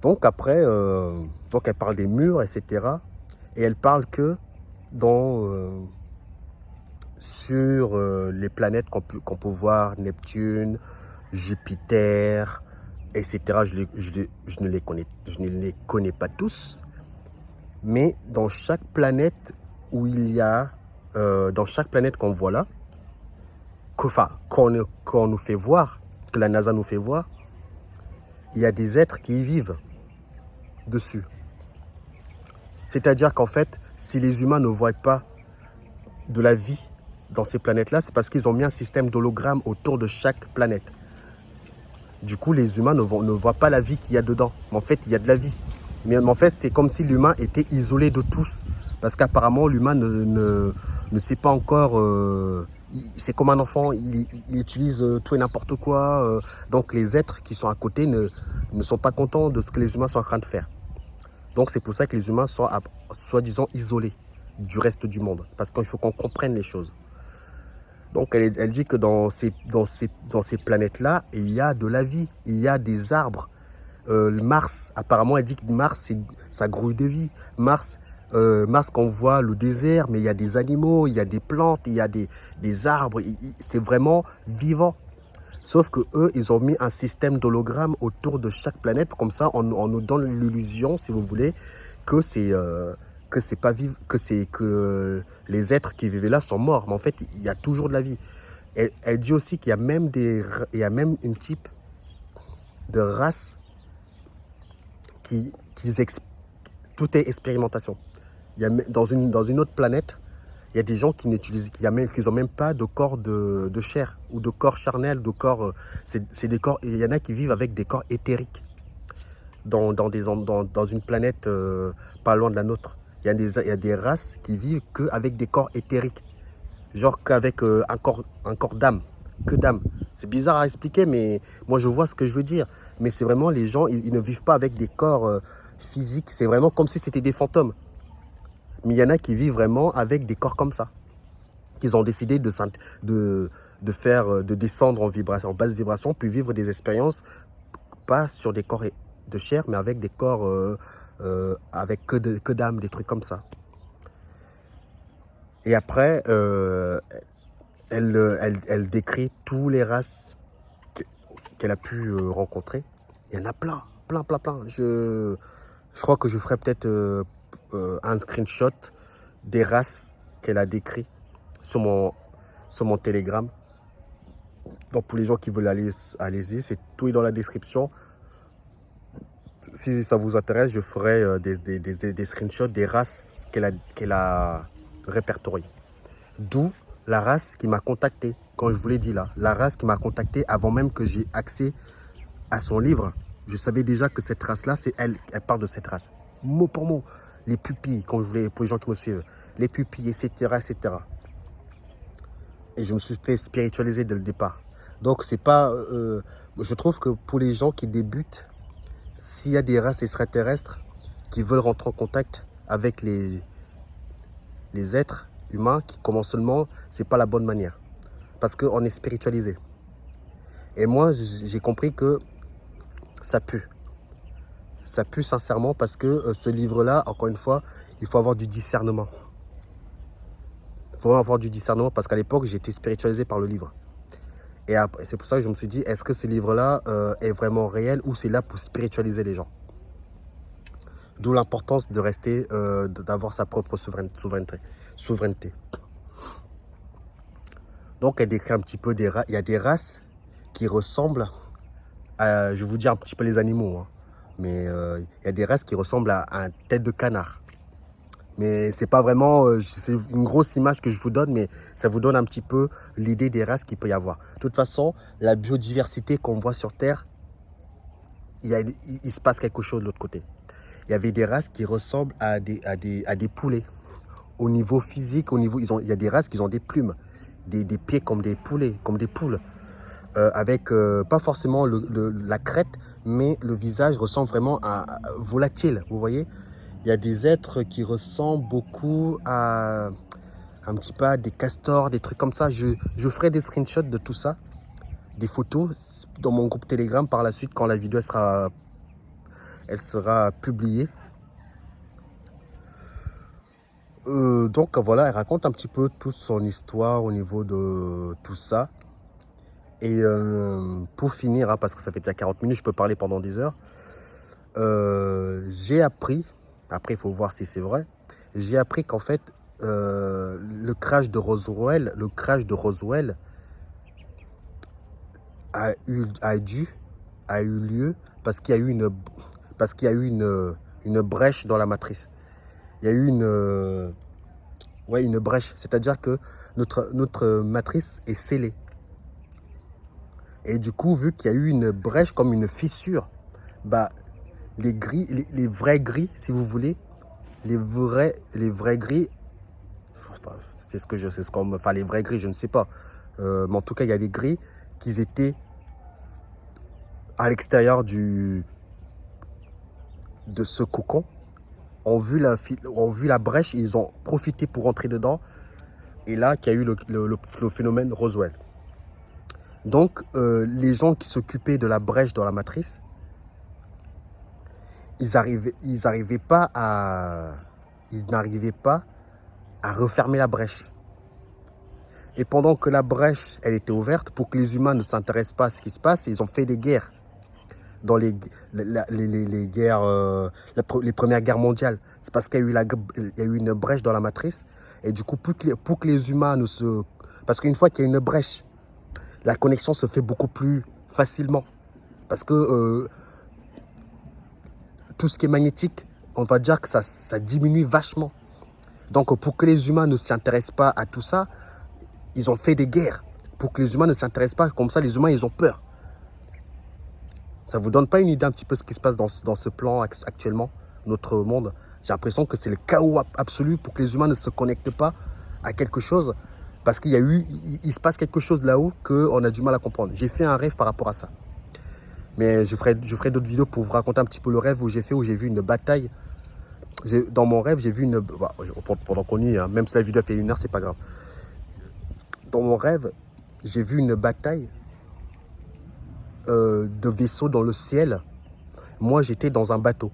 Donc après, donc elle parle des murs, etc. Et elle parle que sur les planètes qu'on peut voir, Neptune, Jupiter, etc. Je ne les connais pas tous. Mais dans chaque planète où il y a, dans chaque planète qu'on voit là, qu'on nous fait voir, que la NASA nous fait voir, il y a des êtres qui y vivent dessus. C'est-à-dire qu'en fait, si les humains ne voient pas de la vie dans ces planètes-là, c'est parce qu'ils ont mis un système d'hologramme autour de chaque planète. Du coup, les humains ne voient pas la vie qu'il y a dedans. Mais en fait, il y a de la vie. Mais en fait, c'est comme si l'humain était isolé de tous. Parce qu'apparemment, l'humain ne sait pas encore... c'est comme un enfant, il utilise tout et n'importe quoi. Donc les êtres qui sont à côté ne sont pas contents de ce que les humains sont en train de faire. Donc c'est pour ça que les humains sont soi-disant isolés du reste du monde. Parce qu'il faut qu'on comprenne les choses. Donc, elle dit que dans ces planètes-là, il y a de la vie, il y a des arbres. Mars, apparemment, elle dit que Mars, ça grouille de vie. Mars, qu'on voit le désert, mais il y a des animaux, il y a des plantes, il y a des arbres. C'est vraiment vivant. Sauf que eux, ils ont mis un système d'hologramme autour de chaque planète. Comme ça, on nous donne l'illusion, si vous voulez, que c'est pas vivre, que les êtres qui vivaient là sont morts. Mais en fait, il y a toujours de la vie. Elle dit aussi qu'il y a même une type de race tout est expérimentation. Il y a, dans une autre planète, il y a des gens qui n'ont même pas de corps de chair ou de corps charnel, de corps. C'est des corps. Il y en a qui vivent avec des corps éthériques dans une planète pas loin de la nôtre. Il y a des races qui vivent qu'avec des corps éthériques, genre qu'avec un corps d'âme, que d'âme. C'est bizarre à expliquer, mais moi je vois ce que je veux dire. Mais c'est vraiment les gens, ils ne vivent pas avec des corps physiques. C'est vraiment comme si c'était des fantômes. Mais il y en a qui vivent vraiment avec des corps comme ça. Qu'ils ont décidé de descendre en basse vibration, puis vivre des expériences, pas sur des corps de chair, mais avec des corps avec que d'âme, des trucs comme ça. Et après, elle décrit tous les races qu'elle a pu rencontrer. Il y en a plein. Je crois que je ferai peut-être un screenshot des races qu'elle a décrites sur mon Telegram. Donc pour les gens qui veulent allez-y, tout est dans la description. Si ça vous intéresse, je ferai des screenshots des races qu'elle a répertoriées. D'où la race qui m'a contacté, quand je vous l'ai dit là. La race qui m'a contacté avant même que j'ai accès à son livre. Je savais déjà que cette race-là, c'est elle parle de cette race. Mot pour mot. Les pupilles, pour les gens qui me suivent. Les pupilles, etc. Et je me suis fait spiritualiser dès le départ. Donc, c'est pas... je trouve que pour les gens qui débutent, s'il y a des races extraterrestres qui veulent rentrer en contact avec les êtres humains qui commencent seulement, c'est pas la bonne manière. Parce qu'on est spiritualisé. Et moi, j'ai compris que ça pue. Ça pue sincèrement parce que ce livre-là, encore une fois, il faut avoir du discernement. Il faut avoir du discernement parce qu'à l'époque, j'ai été spiritualisé par le livre. Et c'est pour ça que je me suis dit, est-ce que ce livre-là est vraiment réel ou c'est là pour spiritualiser les gens? D'où l'importance de rester, d'avoir sa propre souveraineté. Donc, elle décrit un petit peu il y a des races qui ressemblent à, je vais vous dire un petit peu les animaux, hein. Mais il y a des races qui ressemblent à une tête de canard. Mais c'est pas vraiment, c'est une grosse image que je vous donne, mais ça vous donne un petit peu l'idée des races qu'il peut y avoir. De toute façon, la biodiversité qu'on voit sur Terre, il se passe quelque chose de l'autre côté. Il y avait des races qui ressemblent à des poulets. Au niveau physique, il y a des races qui ont des plumes, des pieds comme des poulets, comme des poules. Avec pas forcément la crête, mais le visage ressemble vraiment à volatile, vous voyez. Il y a des êtres qui ressemblent beaucoup à un petit peu à des castors, des trucs comme ça. Je ferai des screenshots de tout ça, des photos dans mon groupe Telegram par la suite quand la vidéo elle sera publiée. Donc voilà, elle raconte un petit peu toute son histoire au niveau de tout ça. Et pour finir, hein, parce que ça fait déjà 40 minutes, je peux parler pendant des heures, j'ai appris, après il faut voir si c'est vrai, j'ai appris qu'en fait, le crash de Roswell a eu lieu parce qu'il y a eu une brèche dans la matrice. Il y a eu une brèche, c'est-à-dire que notre matrice est scellée. Et du coup, vu qu'il y a eu une brèche comme une fissure, bah, les vrais gris, si vous voulez, les vrais gris, enfin les vrais gris, je ne sais pas. Mais en tout cas, il y a des gris qui étaient à l'extérieur de ce cocon. ont vu la brèche, ils ont profité pour rentrer dedans. Et là, qu'il y a eu le phénomène Roswell. Donc, les gens qui s'occupaient de la brèche dans la matrice, ils n'arrivaient pas à refermer la brèche. Et pendant que la brèche, elle était ouverte, pour que les humains ne s'intéressent pas à ce qui se passe, ils ont fait des guerres. Dans les guerres, les premières guerres mondiales. C'est parce qu'il y a eu une brèche dans la matrice. Et du coup, pour que les humains ne se... Parce qu'une fois qu'il y a une brèche, la connexion se fait beaucoup plus facilement. Parce que tout ce qui est magnétique, on va dire que ça diminue vachement. Donc, pour que les humains ne s'intéressent pas à tout ça, ils ont fait des guerres. Pour que les humains ne s'intéressent pas, comme ça, les humains, ils ont peur. Ça ne vous donne pas une idée un petit peu ce qui se passe dans ce plan actuellement, notre monde? J'ai l'impression que c'est le chaos absolu pour que les humains ne se connectent pas à quelque chose. Parce qu'il se passe quelque chose là-haut qu'on a du mal à comprendre. J'ai fait un rêve par rapport à ça. Mais je ferai d'autres vidéos pour vous raconter un petit peu le rêve où j'ai vu une bataille. Dans mon rêve, j'ai vu une... Bah, pendant qu'on y est, hein, même si la vidéo fait 1 heure, c'est pas grave. Dans mon rêve, j'ai vu une bataille de vaisseaux dans le ciel. Moi, j'étais dans un bateau.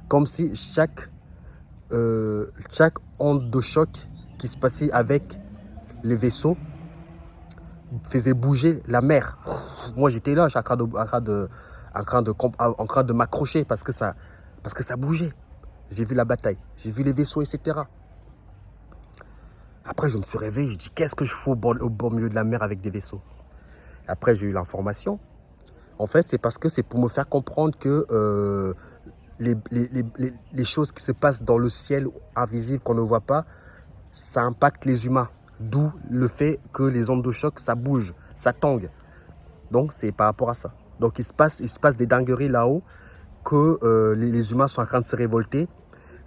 Comme si chaque onde de choc qui se passait avec les vaisseaux faisait bouger la mer. Moi, j'étais là, en train de m'accrocher parce que ça bougeait. J'ai vu la bataille, j'ai vu les vaisseaux, etc. Après, je me suis réveillé, je dis, qu'est-ce que je fais au beau milieu de la mer avec des vaisseaux? Après, j'ai eu l'information. En fait, c'est parce que c'est pour me faire comprendre que les choses qui se passent dans le ciel invisible qu'on ne voit pas, ça impacte les humains. D'où le fait que les ondes de choc, ça bouge, ça tangue. Donc, c'est par rapport à ça. Donc, il se passe des dingueries là-haut que les humains sont en train de se révolter.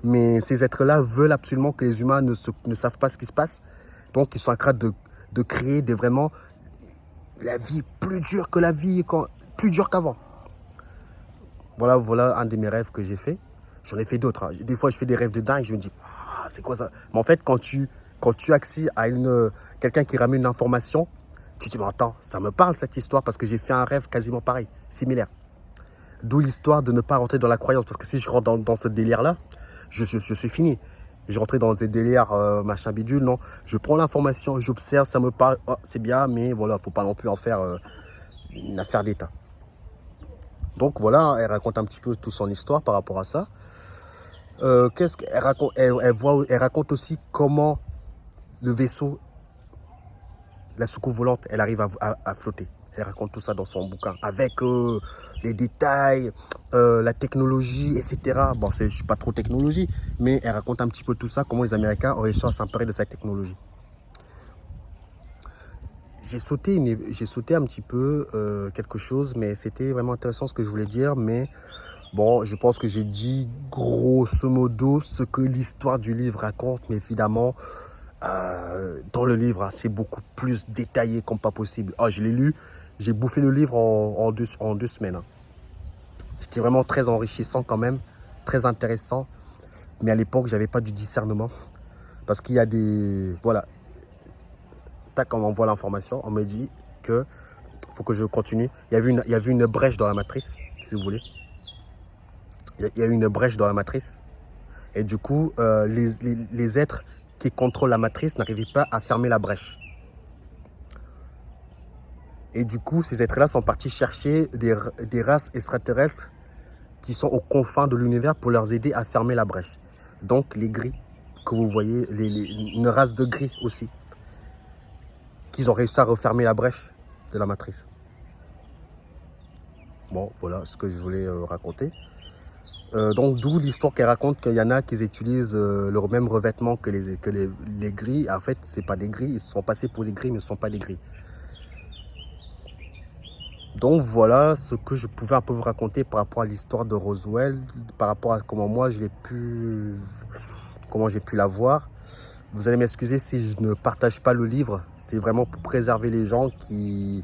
Mais ces êtres-là veulent absolument que les humains ne savent pas ce qui se passe. Donc, ils sont en train de créer vraiment la vie plus dure que la vie, plus dure qu'avant. Voilà un de mes rêves que j'ai fait. J'en ai fait d'autres. Hein. Des fois, je fais des rêves de dingue. Je me dis, ah, c'est quoi ça? Mais en fait, quand tu accèdes à quelqu'un qui ramène une information, tu te dis, mais attends, ça me parle cette histoire parce que j'ai fait un rêve quasiment pareil, similaire. D'où l'histoire de ne pas rentrer dans la croyance. Parce que si je rentre dans ce délire-là, je suis fini. Je rentre dans ces délires, machin bidule, non. Je prends l'information, j'observe, ça me parle, oh, c'est bien, mais voilà, faut pas non plus en faire une affaire d'État. Donc voilà, elle raconte un petit peu toute son histoire par rapport à ça. Qu'est-ce qu'elle raconte? Elle raconte aussi comment le vaisseau, la soucoupe volante, elle arrive à flotter. Elle raconte tout ça dans son bouquin, avec les détails, la technologie, etc. Bon, je ne suis pas trop technologie, mais elle raconte un petit peu tout ça, comment les Américains ont réussi à s'emparer de cette technologie. J'ai sauté un petit peu quelque chose, mais c'était vraiment intéressant ce que je voulais dire. Mais bon, je pense que j'ai dit grosso modo ce que l'histoire du livre raconte, mais évidemment, dans le livre, hein, c'est beaucoup plus détaillé comme pas possible. Ah, je l'ai lu, j'ai bouffé le livre en 2 semaines. Hein. C'était vraiment très enrichissant quand même, très intéressant. Mais à l'époque, je n'avais pas du discernement. Parce qu'il y a des... Voilà. Tac, on m'envoie l'information, on me dit que faut que je continue. Il y avait une brèche dans la matrice, si vous voulez. Il y a eu une brèche dans la matrice. Et du coup, les êtres qui contrôlent la matrice n'arrivaient pas à fermer la brèche. Et du coup, ces êtres-là sont partis chercher des races extraterrestres qui sont aux confins de l'univers pour leur aider à fermer la brèche. Donc, les gris que vous voyez, une race de gris aussi, qu'ils ont réussi à refermer la brèche de la matrice. Bon, voilà ce que je voulais raconter. Donc, d'où l'histoire qu'elle raconte qu'il y en a qui utilisent le même revêtement que les gris. En fait, ce n'est pas des gris, ils se sont passés pour des gris, mais ce ne sont pas des gris. Donc, voilà ce que je pouvais un peu vous raconter par rapport à l'histoire de Roswell, par rapport à comment j'ai pu la voir. Vous allez m'excuser si je ne partage pas le livre. C'est vraiment pour préserver les gens qui...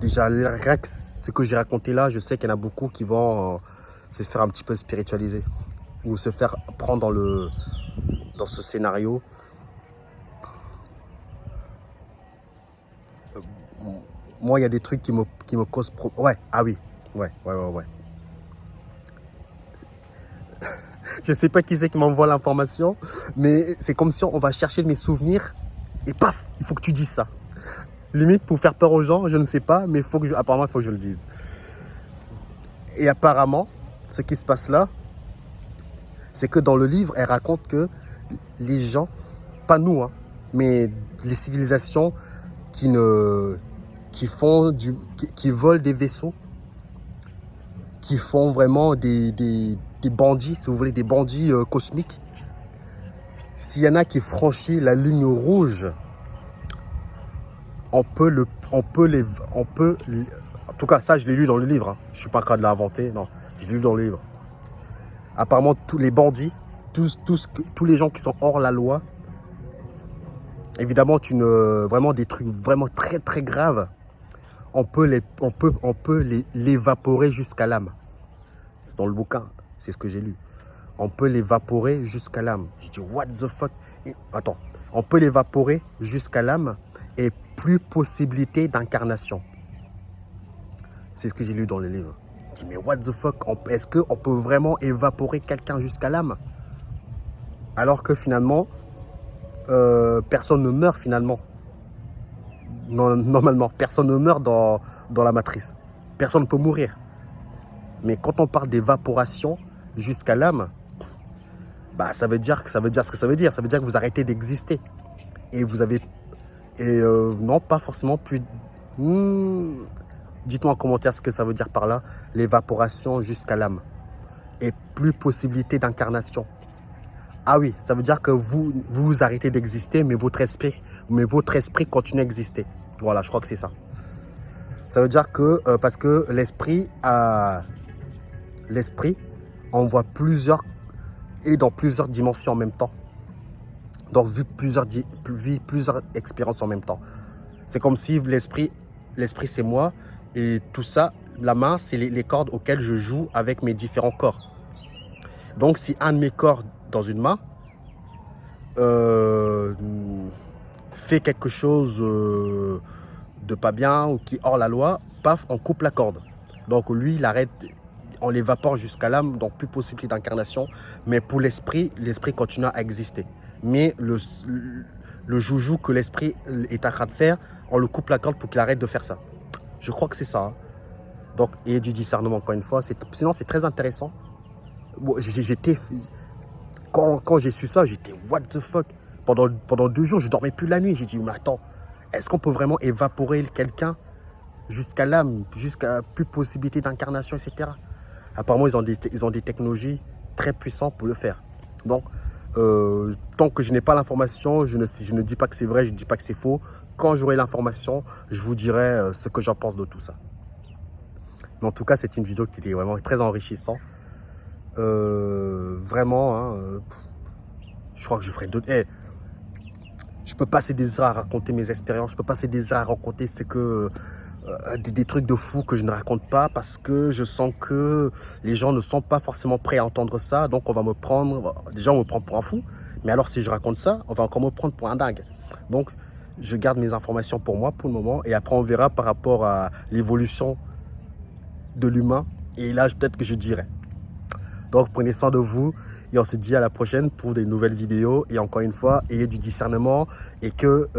Déjà, rien que ce que j'ai raconté là, je sais qu'il y en a beaucoup qui vont c'est faire un petit peu spiritualiser. Ou se faire prendre dans ce scénario. Moi, il y a des trucs qui me causent... Ouais, ah oui. Ouais. Je sais pas qui c'est qui m'envoie l'information, mais c'est comme si on va chercher mes souvenirs et paf, il faut que tu dises ça. Limite pour faire peur aux gens, je ne sais pas, mais apparemment, il faut que je le dise. Et apparemment, ce qui se passe là, c'est que dans le livre, elle raconte que les gens, pas nous, hein, mais les civilisations qui volent des vaisseaux, qui font vraiment des bandits, si vous voulez, des bandits cosmiques. S'il y en a qui franchissent la ligne rouge, en tout cas, ça, je l'ai lu dans le livre. Hein. Je ne suis pas en train de l'inventer, non. Je l'ai lu dans le livre. Apparemment, tous les bandits, tous les gens qui sont hors la loi, évidemment, vraiment des trucs vraiment très, très graves, on peut l'évaporer jusqu'à l'âme. C'est dans le bouquin, c'est ce que j'ai lu. On peut l'évaporer jusqu'à l'âme. Je dis, what the fuck? Attends, on peut l'évaporer jusqu'à l'âme et plus possibilité d'incarnation. C'est ce que j'ai lu dans le livre. Je dis, mais what the fuck? Est-ce qu'on peut vraiment évaporer quelqu'un jusqu'à l'âme? Alors que finalement, personne ne meurt finalement. Normalement, personne ne meurt dans la matrice. Personne ne peut mourir. Mais quand on parle d'évaporation jusqu'à l'âme, bah, ça veut dire ce que ça veut dire. Ça veut dire que vous arrêtez d'exister. Et vous avez... non, pas forcément plus... Dites-moi en commentaire ce que ça veut dire par là. L'évaporation jusqu'à l'âme. Et plus possibilité d'incarnation. Ah oui, ça veut dire que vous arrêtez d'exister, mais votre esprit continue à exister. Voilà, je crois que c'est ça. Ça veut dire que, parce que l'esprit envoie dans plusieurs dimensions en même temps. Donc, vit plusieurs expériences en même temps. C'est comme si l'esprit c'est moi, et tout ça, la main, c'est les cordes auxquelles je joue avec mes différents corps. Donc, si un de mes corps dans une main fait quelque chose de pas bien ou qui est hors la loi, paf, on coupe la corde. Donc lui, il arrête, on l'évapore jusqu'à l'âme, donc plus possibilité d'incarnation. Mais pour l'esprit continue à exister. Mais le joujou que l'esprit est en train de faire, on le coupe la corde pour qu'il arrête de faire ça. Je crois que c'est ça. Hein. Donc, et du discernement, encore une fois. Sinon, c'est très intéressant. Bon, quand j'ai su ça, j'étais what the fuck. Pendant 2 jours, je dormais plus la nuit. J'ai dit, mais attends, est-ce qu'on peut vraiment évaporer quelqu'un jusqu'à l'âme, jusqu'à plus possibilité d'incarnation, etc. Apparemment, ils ont des technologies très puissantes pour le faire. Donc, tant que je n'ai pas l'information, je ne dis pas que c'est vrai, je ne dis pas que c'est faux. Quand j'aurai l'information, je vous dirai ce que j'en pense de tout ça. Mais en tout cas, c'est une vidéo qui est vraiment très enrichissante. Vraiment, hein, je crois que je ferai d'autres. Je peux passer des heures à raconter mes expériences. Je peux passer des heures à raconter des trucs de fou que je ne raconte pas parce que je sens que les gens ne sont pas forcément prêts à entendre ça. Donc, déjà, on me prend pour un fou. Mais alors, si je raconte ça, on va encore me prendre pour un dingue. Donc, je garde mes informations pour moi pour le moment. Et après, on verra par rapport à l'évolution de l'humain. Et là, peut-être que je dirai. Donc, prenez soin de vous et on se dit à la prochaine pour des nouvelles vidéos. Et encore une fois, ayez du discernement et que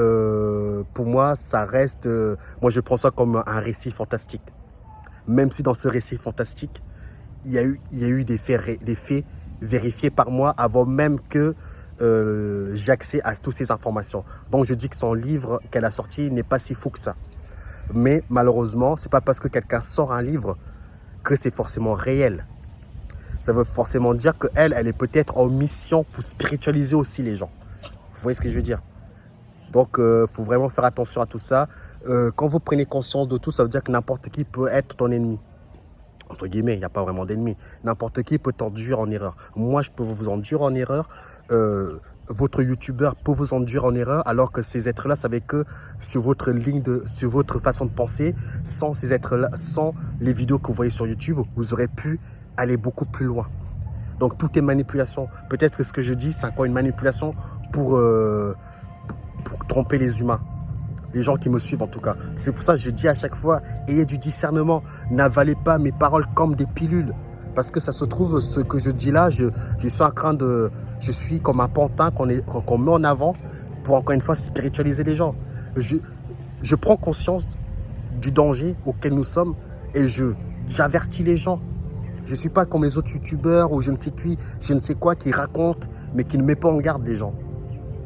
pour moi, ça reste... moi, je prends ça comme un récit fantastique. Même si dans ce récit fantastique, il y a eu des faits vérifiés par moi avant même que j'ai accès à toutes ces informations. Donc, je dis que son livre qu'elle a sorti n'est pas si fou que ça. Mais malheureusement, c'est pas parce que quelqu'un sort un livre que c'est forcément réel. Ça veut forcément dire qu'elle est peut-être en mission pour spiritualiser aussi les gens. Vous voyez ce que je veux dire? Donc, il faut vraiment faire attention à tout ça. Quand vous prenez conscience de tout, ça veut dire que n'importe qui peut être ton ennemi. Entre guillemets, il n'y a pas vraiment d'ennemi. N'importe qui peut t'enduire en erreur. Moi, je peux vous enduire en erreur. Votre youtubeur peut vous enduire en erreur, alors que ces êtres-là savaient que sur votre sur votre façon de penser, sans ces êtres-là, sans les vidéos que vous voyez sur YouTube, vous aurez pu aller beaucoup plus loin. Donc, tout est manipulation. Peut-être que ce que je dis, c'est encore une manipulation pour tromper les humains. Les gens qui me suivent, en tout cas. C'est pour ça que je dis à chaque fois, ayez du discernement. N'avalez pas mes paroles comme des pilules. Parce que ça se trouve, ce que je dis là, je suis en train de... Je suis comme un pantin qu'on met en avant pour, encore une fois, spiritualiser les gens. Je prends conscience du danger auquel nous sommes et j'avertis les gens. Je ne suis pas comme les autres youtubeurs ou je ne sais qui, je ne sais quoi, qui racontent, mais qui ne met pas en garde les gens.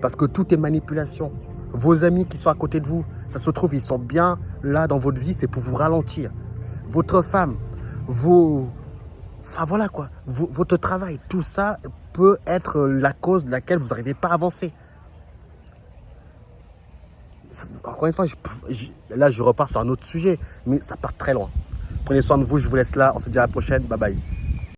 Parce que tout est manipulation. Vos amis qui sont à côté de vous, ça se trouve, ils sont bien là dans votre vie, c'est pour vous ralentir. Votre femme, enfin voilà quoi, votre travail, tout ça peut être la cause de laquelle vous n'arrivez pas à avancer. Encore une fois, là je repars sur un autre sujet, mais ça part très loin. Prenez soin de vous, je vous laisse là, on se dit à la prochaine, bye bye.